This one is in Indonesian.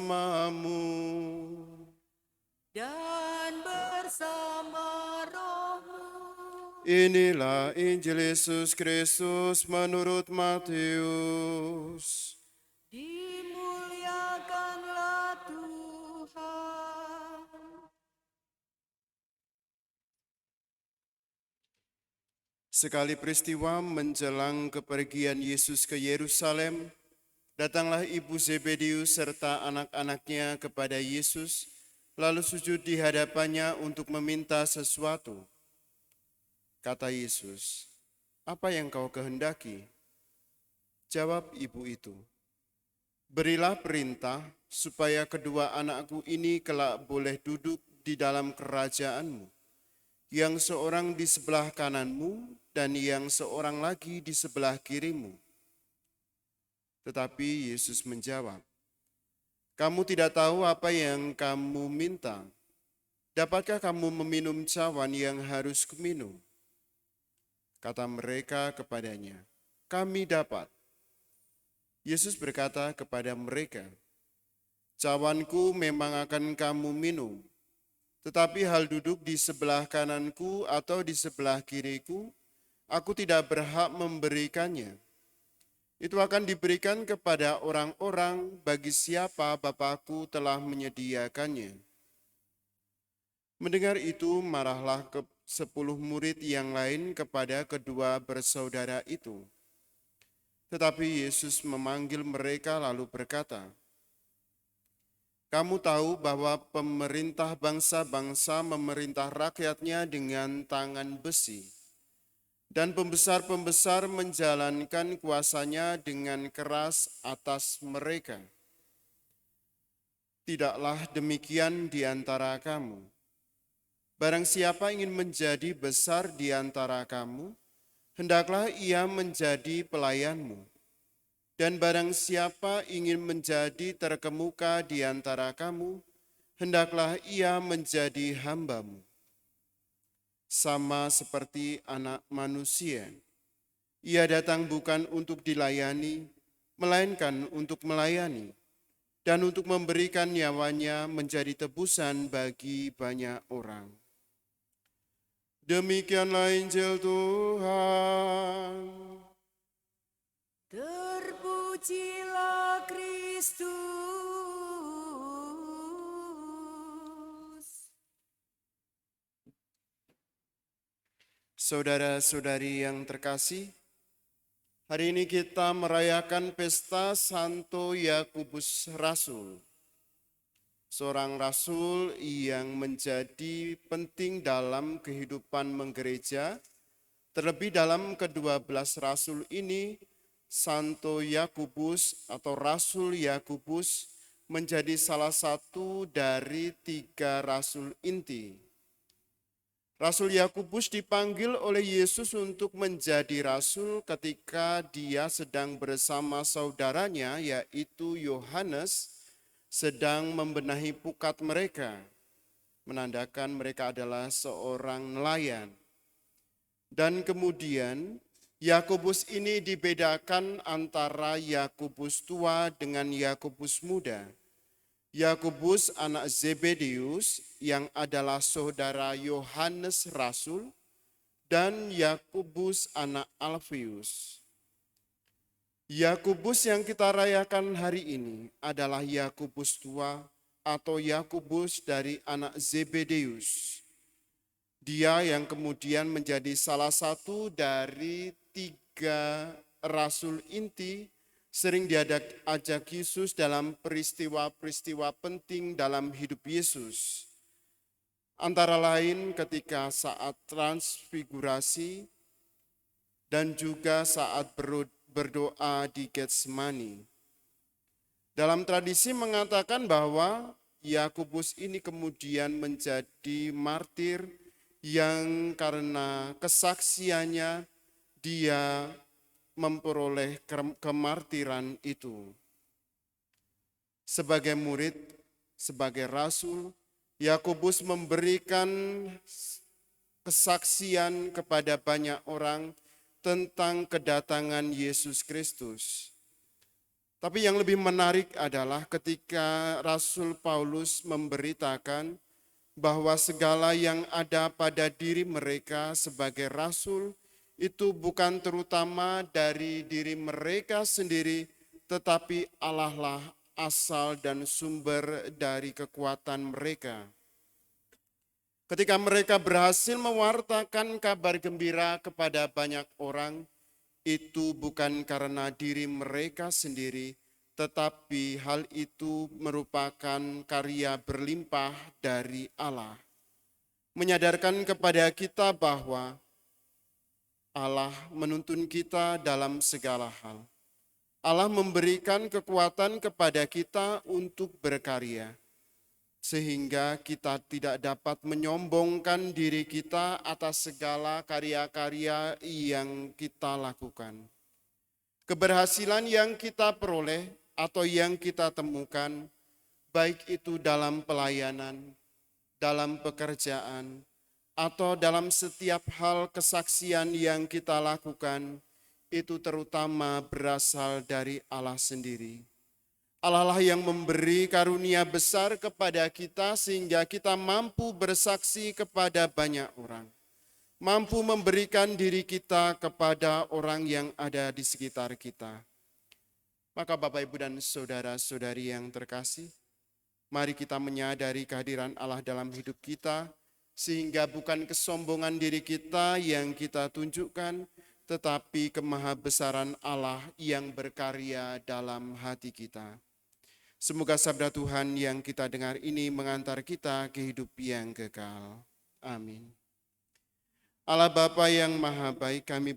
bersamamu. Dan bersama rohmu. Inilah Injil Yesus Kristus menurut Matius. Dimuliakanlah Tuhan. Sekali peristiwa menjelang kepergian Yesus ke Yerusalem, datanglah ibu Zebedius serta anak-anaknya kepada Yesus, lalu sujud di hadapannya untuk meminta sesuatu. Kata Yesus, "Apa yang kau kehendaki?" Jawab ibu itu, "Berilah perintah supaya kedua anakku ini kelak boleh duduk di dalam kerajaanmu, yang seorang di sebelah kananmu dan yang seorang lagi di sebelah kirimu." Tetapi Yesus menjawab, "Kamu tidak tahu apa yang kamu minta. Dapatkah kamu meminum cawan yang harus kuminum?" Kata mereka kepadanya, "Kami dapat." Yesus berkata kepada mereka, "Cawanku memang akan kamu minum, tetapi hal duduk di sebelah kananku atau di sebelah kiriku, aku tidak berhak memberikannya. Itu akan diberikan kepada orang-orang bagi siapa Bapakku telah menyediakannya." Mendengar itu, marahlah ke-10 murid yang lain kepada kedua bersaudara itu. Tetapi Yesus memanggil mereka lalu berkata, "Kamu tahu bahwa pemerintah bangsa-bangsa memerintah rakyatnya dengan tangan besi, dan pembesar-pembesar menjalankan kuasanya dengan keras atas mereka. Tidaklah demikian di antara kamu. Barang siapa ingin menjadi besar di antara kamu, hendaklah ia menjadi pelayanmu. Dan barang siapa ingin menjadi terkemuka di antara kamu, hendaklah ia menjadi hambamu. Sama seperti Anak Manusia, ia datang bukan untuk dilayani, melainkan untuk melayani, dan untuk memberikan nyawanya menjadi tebusan bagi banyak orang." Demikianlah Injil Tuhan. Terpujilah Kristus. Saudara-saudari yang terkasih, hari ini kita merayakan pesta Santo Yakobus Rasul, seorang rasul yang menjadi penting dalam kehidupan menggereja. Terlebih dalam ke-12 rasul ini, Santo Yakobus atau Rasul Yakobus menjadi salah satu dari 3 rasul inti. Rasul Yakobus dipanggil oleh Yesus untuk menjadi rasul ketika dia sedang bersama saudaranya, yaitu Yohanes, sedang membenahi pukat mereka, menandakan mereka adalah seorang nelayan. Dan kemudian Yakobus ini dibedakan antara Yakobus tua dengan Yakobus muda. Yakobus anak Zebedius yang adalah saudara Yohanes Rasul, dan Yakobus anak Alfeus. Yakobus yang kita rayakan hari ini adalah Yakobus tua atau Yakobus dari anak Zebedius. Dia yang kemudian menjadi salah satu dari 3 rasul inti, sering diajak Yesus dalam peristiwa-peristiwa penting dalam hidup Yesus. Antara lain ketika saat transfigurasi dan juga saat berdoa di Getsemani. Dalam tradisi mengatakan bahwa Yakobus ini kemudian menjadi martir yang karena kesaksiannya dia memperoleh kemartiran itu. Sebagai murid, sebagai rasul, Yakobus memberikan kesaksian kepada banyak orang tentang kedatangan Yesus Kristus. Tapi yang lebih menarik adalah ketika Rasul Paulus memberitakan bahwa segala yang ada pada diri mereka sebagai rasul itu bukan terutama dari diri mereka sendiri, tetapi Allah lah asal dan sumber dari kekuatan mereka. Ketika mereka berhasil mewartakan kabar gembira kepada banyak orang, itu bukan karena diri mereka sendiri, tetapi hal itu merupakan karya berlimpah dari Allah. Menyadarkan kepada kita bahwa Allah menuntun kita dalam segala hal. Allah memberikan kekuatan kepada kita untuk berkarya, sehingga kita tidak dapat menyombongkan diri kita atas segala karya-karya yang kita lakukan. Keberhasilan yang kita peroleh atau yang kita temukan, baik itu dalam pelayanan, dalam pekerjaan, atau dalam setiap hal kesaksian yang kita lakukan, itu terutama berasal dari Allah sendiri. Allah lah yang memberi karunia besar kepada kita sehingga kita mampu bersaksi kepada banyak orang. Mampu memberikan diri kita kepada orang yang ada di sekitar kita. Maka Bapak, Ibu, dan saudara-saudari yang terkasih, mari kita menyadari kehadiran Allah dalam hidup kita, sehingga bukan kesombongan diri kita yang kita tunjukkan, tetapi kemahabesaran Allah yang berkarya dalam hati kita. Semoga sabda Tuhan yang kita dengar ini mengantar kita ke hidup yang kekal. Amin. Allah Bapa yang Maha Baik, kami